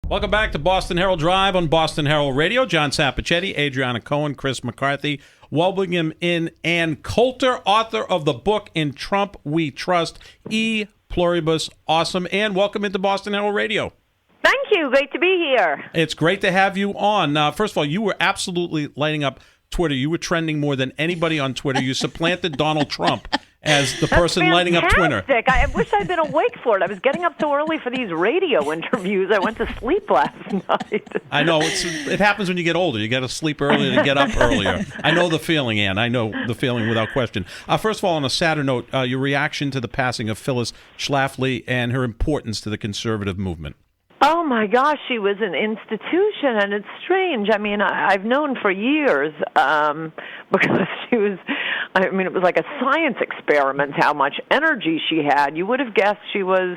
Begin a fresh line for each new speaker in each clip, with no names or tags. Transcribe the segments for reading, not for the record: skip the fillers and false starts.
Welcome back to Boston Herald Drive on Boston Herald Radio. John Sapichetti, Adriana Cohen, Chris McCarthy. Welcoming in Ann Coulter, author of the book In Trump We Trust, E Pluribus Awesome. Ann, welcome into Boston Herald Radio.
Thank you. Great to be here.
It's great to have you on. First of all, you were absolutely lighting up Twitter. You were trending more than anybody on Twitter. You supplanted Donald Trump as the person lighting up Twitter.
I wish I'd been awake for it. I was getting up so early for these radio interviews. I went to sleep last night.
I know. It happens when you get older. You got to sleep earlier to get up earlier. I know the feeling, Ann. I know the feeling without question. First of all, on a sadder note, your reaction to the passing of Phyllis Schlafly and her importance to the conservative movement.
Oh, my gosh, she was an institution, and it's strange. I mean, I've known for years because she was, I mean, it was like a science experiment how much energy she had. You would have guessed she was,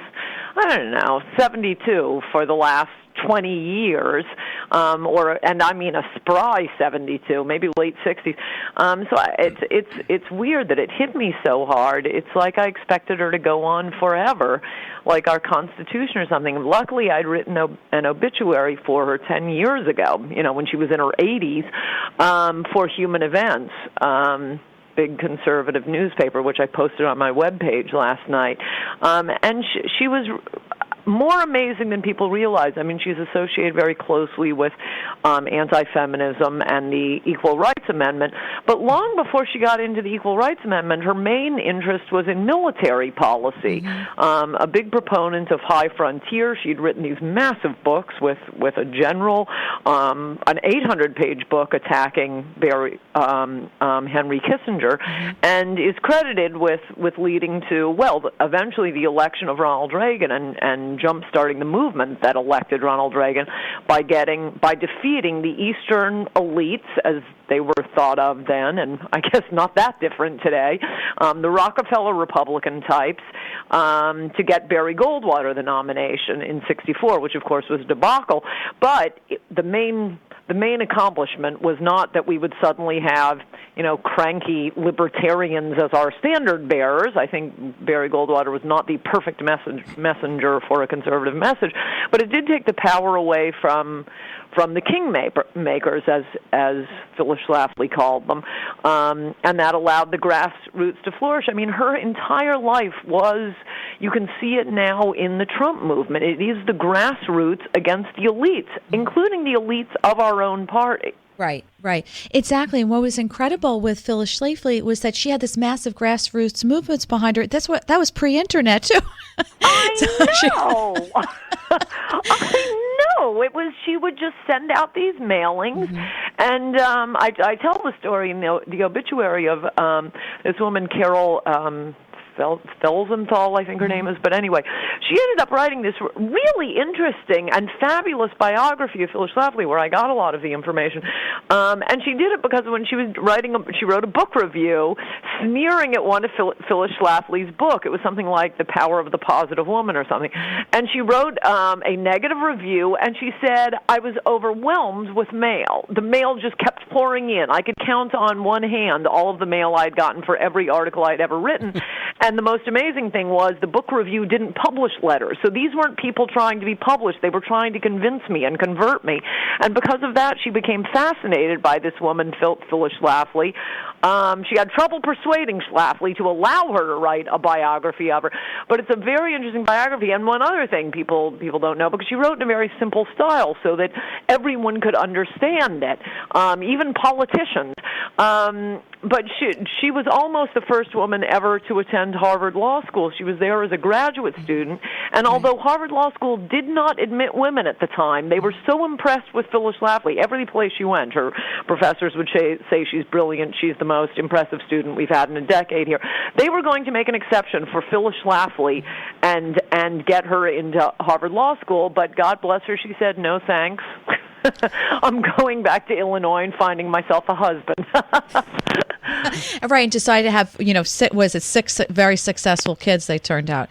I don't know, 72 for the last 20 years, and I mean a spry 72, maybe late 60s. It's weird that it hit me so hard. It's like I expected her to go on forever, like our Constitution or something. Luckily, I'd written an obituary for her 10 years ago, you know, when she was in her 80s, for Human Events. Big conservative newspaper, which I posted on my webpage last night. And she was more amazing than people realize. I mean, she's associated very closely with anti-feminism and the Equal Rights Amendment. But long before she got into the Equal Rights Amendment, her main interest was in military policy. A big proponent of high frontier. She'd written these massive books with a general, an 800-page book attacking Henry Kissinger, and is credited with leading to, well, eventually the election of Ronald Reagan and jump-starting the movement that elected Ronald Reagan by defeating the Eastern elites, as they were thought of then, and I guess not that different today, the Rockefeller Republican types, to get Barry Goldwater the nomination in '64, which of course was a debacle. But the main accomplishment was not that we would suddenly have, you know, cranky libertarians as our standard bearers. I think Barry Goldwater was not the perfect messenger for a conservative message, but it did take the power away from the kingmakers, as Phyllis Schlafly called them, and that allowed the grassroots to flourish. I mean, her entire life was, you can see it now in the Trump movement. It is the grassroots against the elites, including the elites of our own party.
Right. Exactly. And what was incredible with Phyllis Schlafly was that she had this massive grassroots movements behind her. That was pre-internet, too.
I know. I know. It was, she would just send out these mailings, and I tell the story in the obituary of this woman, Carol Felsenthal, I think her name is, but anyway, she ended up writing this really interesting and fabulous biography of Phyllis Schlafly, where I got a lot of the information, and she did it because when she was she wrote a book review sneering at one of Phyllis Schlafly's book. It was something like The Power of the Positive Woman or something, and she wrote a negative review, and she said, I was overwhelmed with mail. The mail just kept pouring in. I could count on one hand all of the mail I'd gotten for every article I'd ever written. And the most amazing thing was the book review didn't publish letters. So these weren't people trying to be published. They were trying to convince me and convert me. And because of that, she became fascinated by this woman, Phyllis Schlafly. She had trouble persuading Schlafly to allow her to write a biography of her. But it's a very interesting biography. And one other thing people don't know, because she wrote in a very simple style so that everyone could understand it, even politicians. But she was almost the first woman ever to attend Harvard Law School. She was there as a graduate student, and although Harvard Law School did not admit women at the time, they were so impressed with Phyllis Schlafly. Every place she went, her professors would say she's brilliant, she's the most impressive student we've had in a decade here. They were going to make an exception for Phyllis Schlafly and get her into Harvard Law School, but God bless her, she said, no thanks. I'm going back to Illinois and finding myself a husband.
Right, and decided to have, six very successful kids they turned out.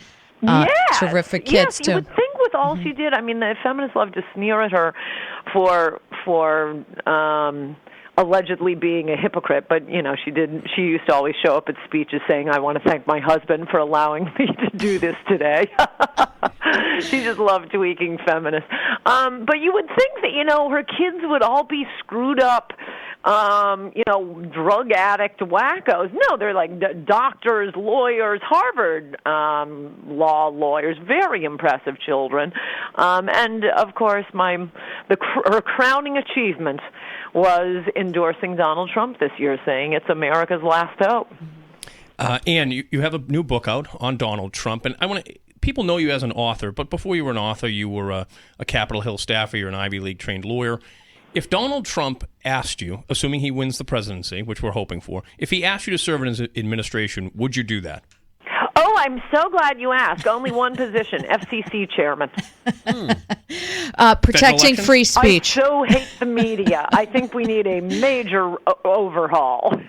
Terrific kids, too.
You would think with all she did, I mean, the feminists love to sneer at her for allegedly being a hypocrite, but, she used to always show up at speeches saying, I want to thank my husband for allowing me to do this today. She just loved tweaking feminists. But you would think that, her kids would all be screwed up, drug addict wackos. No, they're like doctors, lawyers, Harvard law lawyers, very impressive children. And, of course, her crowning achievement was endorsing Donald Trump this year, saying it's America's last hope.
Ann, you have a new book out on Donald Trump, and people know you as an author, but before you were an author, you were a Capitol Hill staffer, you're an Ivy League trained lawyer. If Donald Trump asked you, assuming he wins the presidency, which we're hoping for, if he asked you to serve in his administration, would you do that?
Oh, I'm so glad you asked. Only one position, FCC chairman.
Protecting free speech.
I so hate the media. I think we need a major overhaul.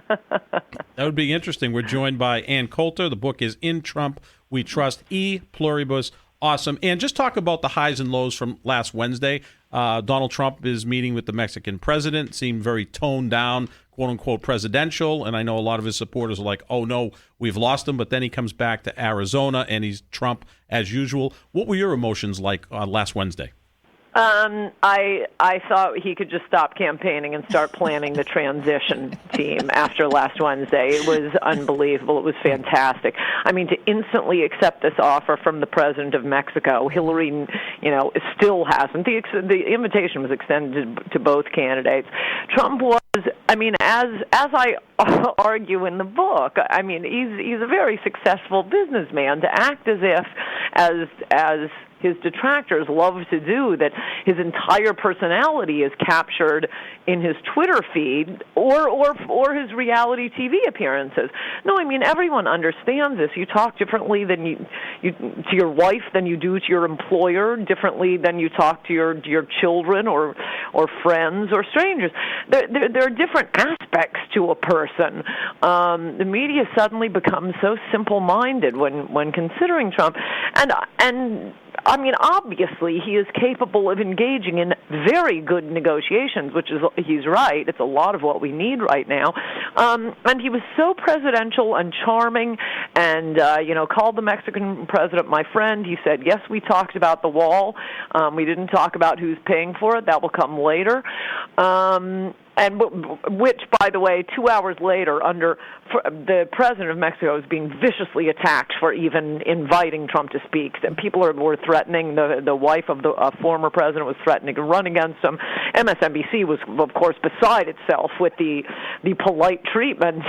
That would be interesting. We're joined by Ann Coulter. The book is In Trump We Trust, E Pluribus. Awesome. And just talk about the highs and lows from last Wednesday. Donald Trump is meeting with the Mexican president, seemed very toned down, quote-unquote presidential, and I know a lot of his supporters are like, oh, no, we've lost him, but then he comes back to Arizona, and he's Trump as usual. What were your emotions like last Wednesday?
I thought he could just stop campaigning and start planning the transition team after last Wednesday. It was unbelievable. It was fantastic. I mean, to instantly accept this offer from the president of Mexico, Hillary, still hasn't. The invitation was extended to both candidates. Trump was, as I argue in the book, he's a very successful businessman. To act as if, as his detractors love to do, that his entire personality is captured in his Twitter feed or his reality TV appearances. No, everyone understands this. You talk differently than you to your wife than you do to your employer, differently than you talk to your children or friends or strangers. There are different aspects to a person. The media suddenly becomes so simple-minded when considering Trump, and obviously he is capable of engaging in very good negotiations, which is, he's right, it's a lot of what we need right now. And he was so presidential and charming and, called the Mexican president my friend. He said, yes, we talked about the wall. We didn't talk about who's paying for it. That will come later. And which, by the way, 2 hours later, the president of Mexico is being viciously attacked for even inviting Trump to speak. And people were threatening. The wife of the former president was threatening to run against him. MSNBC was, of course, beside itself with the polite treatment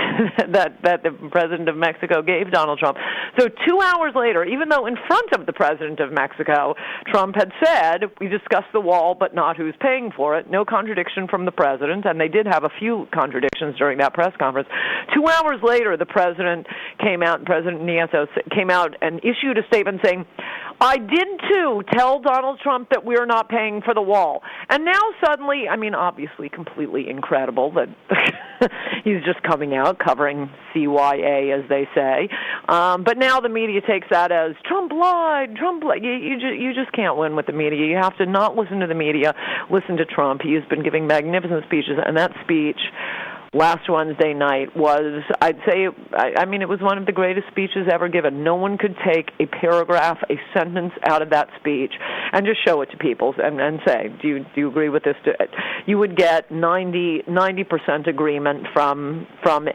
that the president of Mexico gave Donald Trump. So 2 hours later, even though in front of the president of Mexico, Trump had said, we discussed the wall, but not who's paying for it, no contradiction from the president, and they did have a few contradictions during that press conference. 2 hours later, the president came out, President Nieto came out and issued a statement saying, I did too tell Donald Trump that we're not paying for the wall. And now suddenly, obviously completely incredible that he's just coming out covering CYA, as they say. But now the media takes that as Trump lied. You just can't win with the media. You have to not listen to the media, listen to Trump. He has been giving magnificent speeches, and that speech last Wednesday night was, I'd say, it was one of the greatest speeches ever given. No one could take a paragraph, a sentence out of that speech and just show it to people and say, do you agree with this? You would get 90% agreement from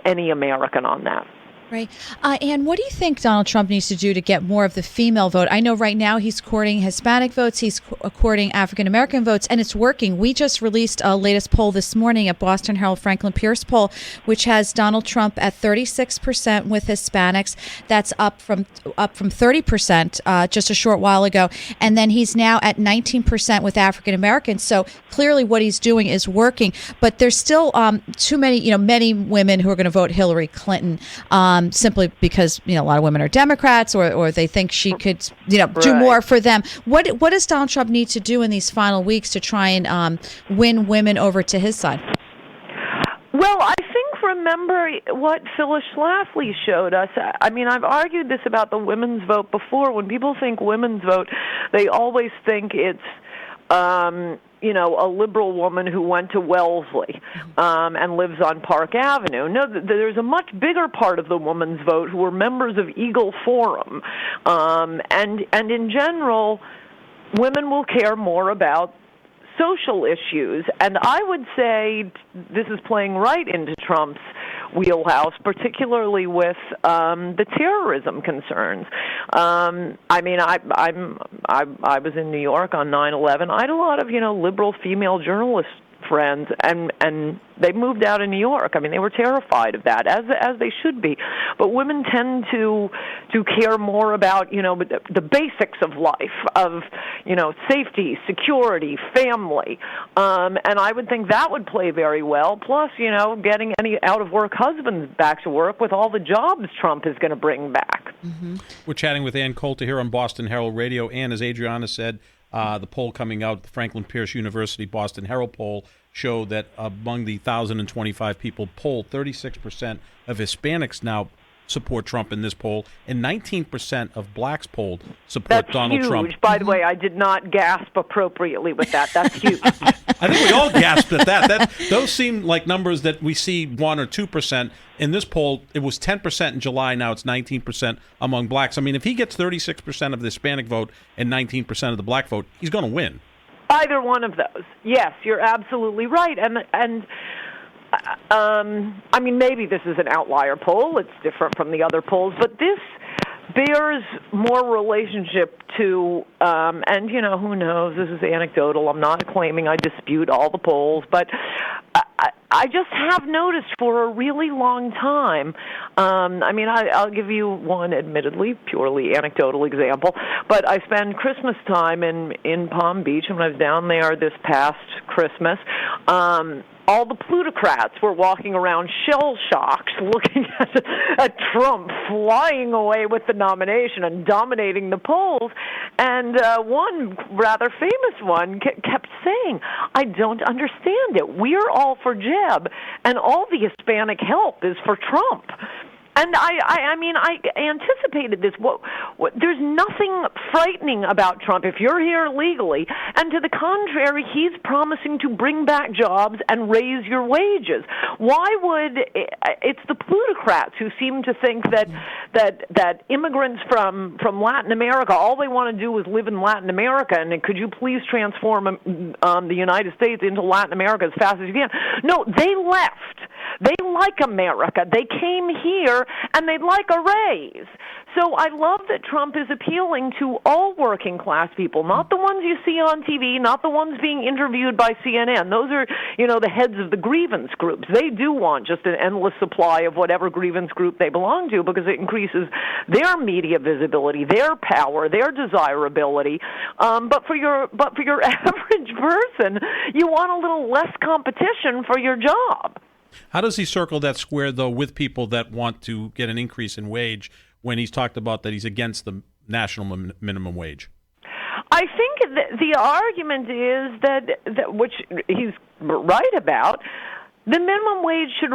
any American on that.
Right. And what do you think Donald Trump needs to do to get more of the female vote? I know right now he's courting Hispanic votes, he's courting African American votes, and it's working. We just released a latest poll this morning, a Boston Herald Franklin Pierce poll, which has Donald Trump at 36% with Hispanics. That's up from 30% just a short while ago. And then he's now at 19% with African Americans. So clearly what he's doing is working. But there's still too many, many women who are going to vote Hillary Clinton. Simply because a lot of women are Democrats, or they think she could do more for them. What does Donald Trump need to do in these final weeks to try and win women over to his side?
Well, I think, remember what Phyllis Schlafly showed us. I've argued this about the women's vote before. When people think women's vote, they always think it's a liberal woman who went to Wellesley and lives on Park Avenue. No, there's a much bigger part of the women's vote who are members of Eagle Forum. And in general, women will care more about social issues. And I would say this is playing right into Trump's wheelhouse, particularly with the terrorism concerns. I was in New York on 9/11. I had a lot of liberal female journalists friends, and they moved out of New York. I mean, they were terrified of that, as they should be. But women tend to care more about the basics of life, of safety, security, family, and I would think that would play very well. Plus, getting any out-of-work husbands back to work with all the jobs Trump is going to bring back.
Mm-hmm. We're chatting with Ann Coulter here on Boston Herald Radio. Ann, as Adriana said, the poll coming out, the Franklin Pierce University Boston Herald poll, showed that among the 1,025 people polled, 36% of Hispanics now support Trump in this poll, and 19% of blacks polled support Donald Trump.
That's huge. By the way, I did not gasp appropriately with that. That's huge.
I think we all gasped at that. Those seem like numbers that we see 1 or 2%. In this poll, it was 10% in July. Now it's 19% among blacks. I mean, if he gets 36% of the Hispanic vote and 19% of the black vote, he's going to win.
Either one of those. Yes, you're absolutely right. And I mean, maybe this is an outlier poll. It's different from the other polls, but this bears more relationship to, and who knows, this is anecdotal. I'm not claiming I dispute all the polls, but I just have noticed for a really long time, I'll give you one admittedly purely anecdotal example, but I spend Christmas time in Palm Beach, and when I was down there this past Christmas, all the plutocrats were walking around shell-shocked, looking at Trump flying away with the nomination and dominating the polls. And one rather famous one kept saying, "I don't understand it. We're all for Jeb, and all the Hispanic help is for Trump." And I anticipated this. There's nothing frightening about Trump if you're here legally. And to the contrary, he's promising to bring back jobs and raise your wages. Why would it's the plutocrats who seem to think that immigrants from Latin America, all they want to do is live in Latin America, and could you please transform the United States into Latin America as fast as you can? No, they left. They like America. They came here, and they'd like a raise. So I love that Trump is appealing to all working class people, not the ones you see on TV, not the ones being interviewed by CNN. Those are, the heads of the grievance groups. They do want just an endless supply of whatever grievance group they belong to because it increases their media visibility, their power, their desirability. But for your average person, you want a little less competition for your job.
How does he circle that square, though, with people that want to get an increase in wage when he's talked about that he's against the national minimum wage?
I think the argument is that which he's right about, the minimum wage should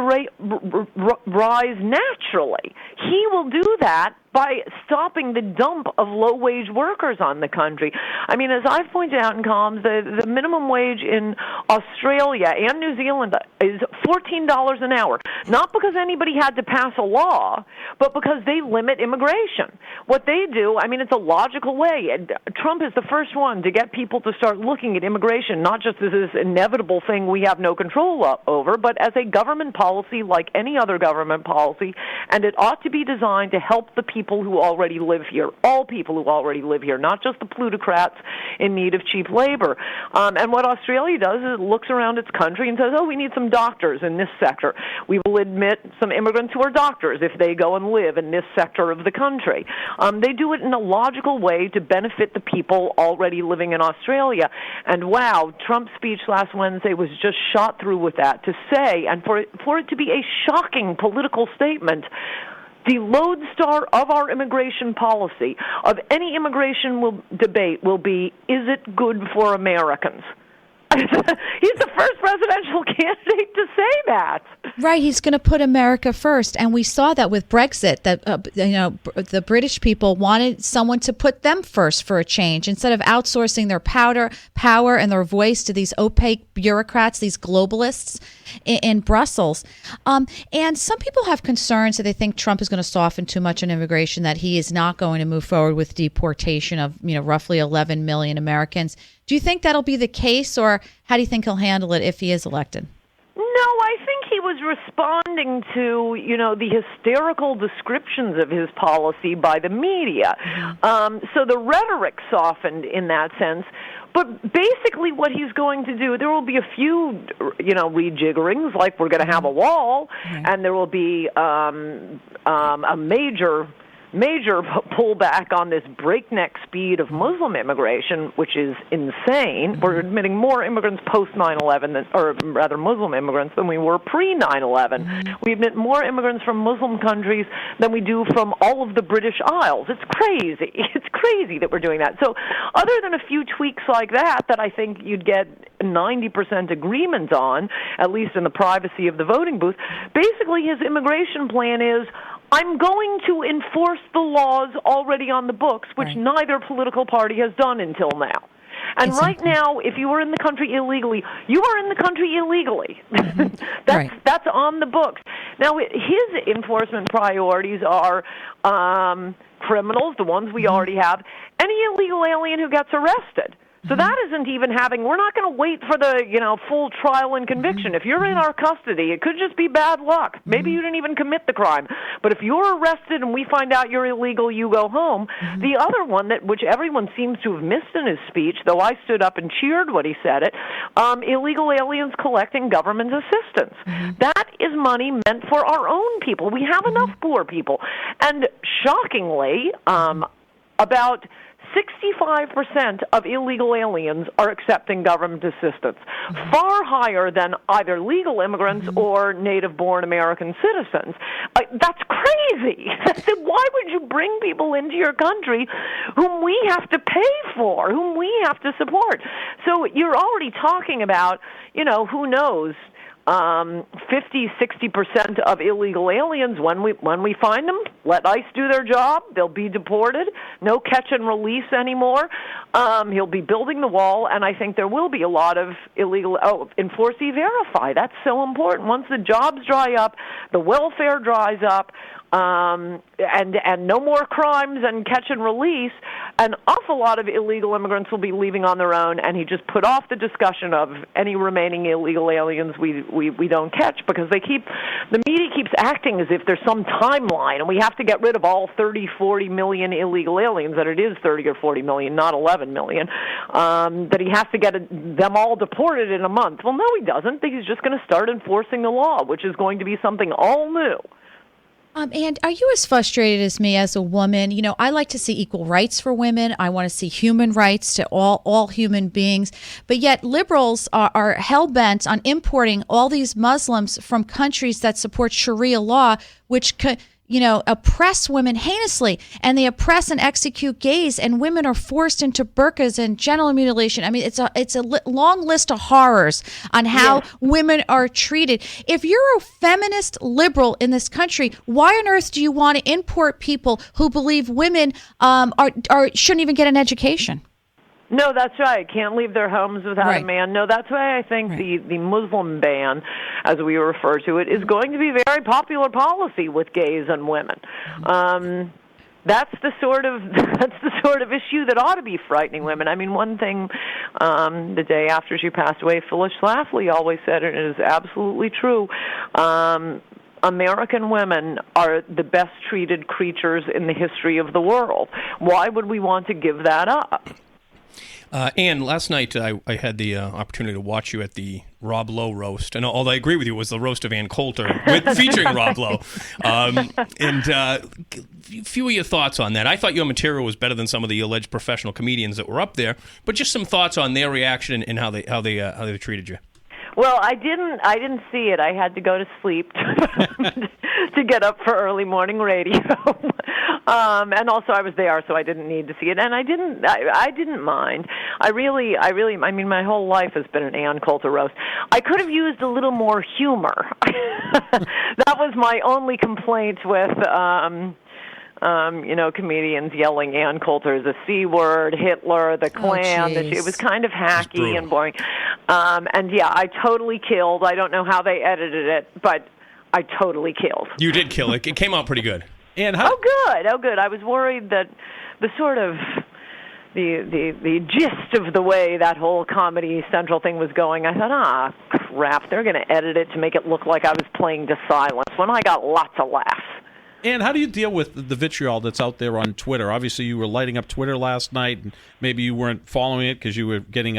rise naturally. He will do that by stopping the dump of low-wage workers on the country. I mean, as I've pointed out in columns, the minimum wage in Australia and New Zealand is $14 an hour, not because anybody had to pass a law, but because they limit immigration. What they do, it's a logical way. And Trump is the first one to get people to start looking at immigration, not just as this inevitable thing we have no control over, but as a government policy like any other government policy, and it ought to be designed to help the people who already live here, all people who already live here, not just the plutocrats in need of cheap labor. And what Australia does is it looks around its country and says, we need some doctors in this sector. We will admit some immigrants who are doctors if they go and live in this sector of the country. They do it in a logical way to benefit the people already living in Australia. And wow, Trump's speech last Wednesday was just shot through with that to say, and for it to be a shocking political statement, the lodestar of our immigration policy, of any immigration debate, will be, is it good for Americans? He's the first presidential candidate to say that.
Right, he's going to put America first, and we saw that with Brexit. That the British people wanted someone to put them first for a change, instead of outsourcing their power and their voice to these opaque bureaucrats, these globalists in Brussels. And some people have concerns that they think Trump is going to soften too much on immigration, that he is not going to move forward with deportation of roughly 11 million Americans. Do you think that'll be the case, or how do you think he'll handle it if he is elected?
No, I think he was responding to, the hysterical descriptions of his policy by the media. So the rhetoric softened in that sense. But basically what he's going to do, there will be a few, rejiggerings, like we're going to have a wall, and there will be a major pullback on this breakneck speed of Muslim immigration, which is insane. We're admitting more immigrants post 9/11, or rather Muslim immigrants, than we were pre 9/11. We admit more immigrants from Muslim countries than we do from all of the British Isles. It's crazy. It's crazy that we're doing that. So other than a few tweaks like that I think you'd get 90% agreement on, at least in the privacy of the voting booth, basically his immigration plan is, I'm going to enforce the laws already on the books, which neither political party has done until now. And right now, if you were in the country illegally, you are in the country illegally. That's on the books. Now, his enforcement priorities are criminals, the ones we already have, any illegal alien who gets arrested. So that isn't even we're not going to wait for the, full trial and conviction. If you're in our custody, it could just be bad luck. Maybe you didn't even commit the crime. But if you're arrested and we find out you're illegal, you go home. The other one, which everyone seems to have missed in his speech, though I stood up and cheered when he said it, illegal aliens collecting government assistance. That is money meant for our own people. We have enough poor people. And shockingly, about 65% of illegal aliens are accepting government assistance, far higher than either legal immigrants or native-born American citizens. That's crazy. Why would you bring people into your country whom we have to pay for, whom we have to support? So you're already talking about, who knows, 50-60% of illegal aliens, when we find them, let ICE do their job. They'll be deported. No catch and release anymore. He'll be building the wall, and I think there will be a lot of illegal. Enforce E-Verify. That's so important. Once the jobs dry up, the welfare dries up, and no more crimes and catch and release, an awful lot of illegal immigrants will be leaving on their own, and he just put off the discussion of any remaining illegal aliens we don't catch, because the media keeps acting as if there's some timeline and we have to get rid of all 30-40 million illegal aliens, that it is 30 or 40 million, not 11 million, that he has to get them all deported in a month. Well, no, he doesn't. He's just going to start enforcing the law, which is going to be something all new.
And are you as frustrated as me as a woman? I like to see equal rights for women. I want to see human rights to all human beings. But yet liberals are hell-bent on importing all these Muslims from countries that support Sharia law, which oppress women heinously, and they oppress and execute gays, and women are forced into burqas and genital mutilation. I mean, it's a long list of horrors on how women are treated. If you're a feminist liberal in this country, why on earth do you want to import people who believe women shouldn't even get an education?
No, that's right. Can't leave their homes without a man. No, that's why I think the Muslim ban, as we refer to it, is going to be very popular policy with gays and women. That's the sort of issue that ought to be frightening women. I mean, one thing the day after she passed away, Phyllis Schlafly always said, and it is absolutely true, American women are the best treated creatures in the history of the world. Why would we want to give that up?
Ann, last night I had the opportunity to watch you at the Rob Lowe roast, and although I agree with you, it was the roast of Ann Coulter featuring Rob Lowe. And a few of your thoughts on that. I thought your material was better than some of the alleged professional comedians that were up there, but just some thoughts on their reaction and how they treated you.
Well, I didn't see it. I had to go to sleep to get up for early morning radio. And also I was there, so I didn't need to see it. And I didn't mind. I mean, my whole life has been an Ann Coulter roast. I could have used a little more humor. That was my only complaint with comedians yelling Ann Coulter is a C word, Hitler, the Klan. It was kind of hacky and boring. And yeah, I totally killed. I don't know how they edited it, but I totally killed.
You did kill it. It came out pretty good.
And
Oh, good. I was worried that the sort of the gist of the way that whole Comedy Central thing was going, I thought, crap, they're going to edit it to make it look like I was playing to silence, when I got lots of laughs.
And how do you deal with the vitriol that's out there on Twitter? Obviously, you were lighting up Twitter last night, and maybe you weren't following it because you were getting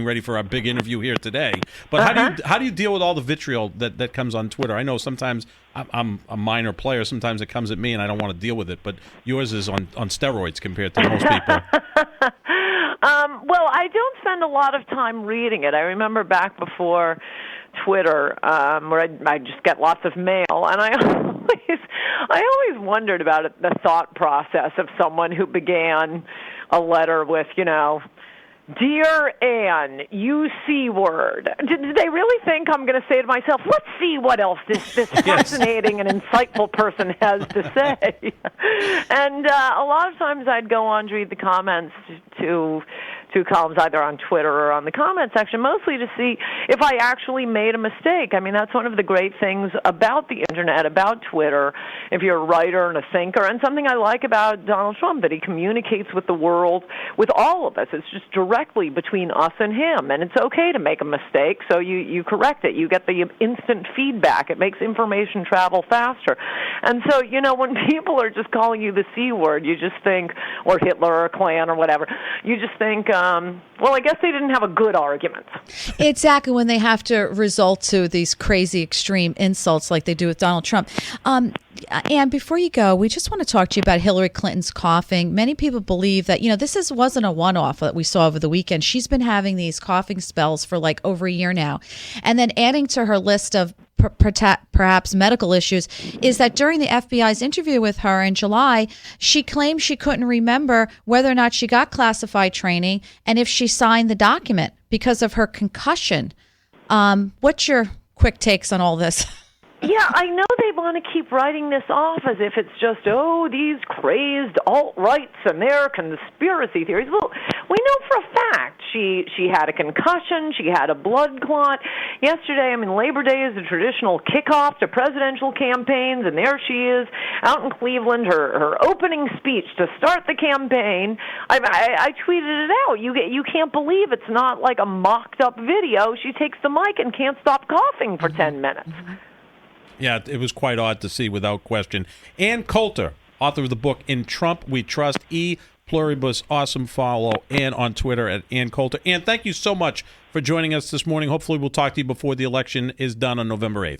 ready for our big interview here today. But how do you deal with all the vitriol that comes on Twitter? I know sometimes I'm a minor player. Sometimes it comes at me, and I don't want to deal with it. But yours is on steroids compared to most people.
Well, I don't spend a lot of time reading it. I remember back before Twitter, where I just get lots of mail, and I always wondered about it, the thought process of someone who began a letter with, Dear Ann, you C word. Did they really think I'm going to say to myself, let's see what else this fascinating and insightful person has to say? And a lot of times I'd go on to read the comments to columns either on Twitter or on the comment section, mostly to see if I actually made a mistake. I mean, that's one of the great things about the Internet, about Twitter, if you're a writer and a thinker, and something I like about Donald Trump, that he communicates with the world, with all of us. It's just directly between us and him, and it's okay to make a mistake, so you correct it. You get the instant feedback. It makes information travel faster. And so, when people are just calling you the C word, you just think, or Hitler or Klan or whatever, you just think, well, I guess they didn't have a good argument.
Exactly, when they have to resort to these crazy extreme insults like they do with Donald Trump. And before you go, we just want to talk to you about Hillary Clinton's coughing. Many people believe that, this wasn't a one-off that we saw over the weekend. She's been having these coughing spells for like over a year now. And then adding to her list of perhaps medical issues is that during the FBI's interview with her in July, she claimed she couldn't remember whether or not she got classified training and if she signed the document because of her concussion. What's your quick takes on all this?
Yeah, I know they want to keep writing this off as if it's just, these crazed alt-rights and their conspiracy theories. Well, we know for a fact she had a concussion, she had a blood clot. Yesterday, Labor Day is the traditional kickoff to presidential campaigns, and there she is out in Cleveland, her opening speech to start the campaign. I tweeted it out. You can't believe it's not like a mocked-up video. She takes the mic and can't stop coughing for 10 minutes.
Yeah, it was quite odd to see, without question. Ann Coulter, author of the book In Trump We Trust, E Pluribus. Awesome follow Ann on Twitter at Ann Coulter. Ann, thank you so much for joining us this morning. Hopefully we'll talk to you before the election is done on November 8th.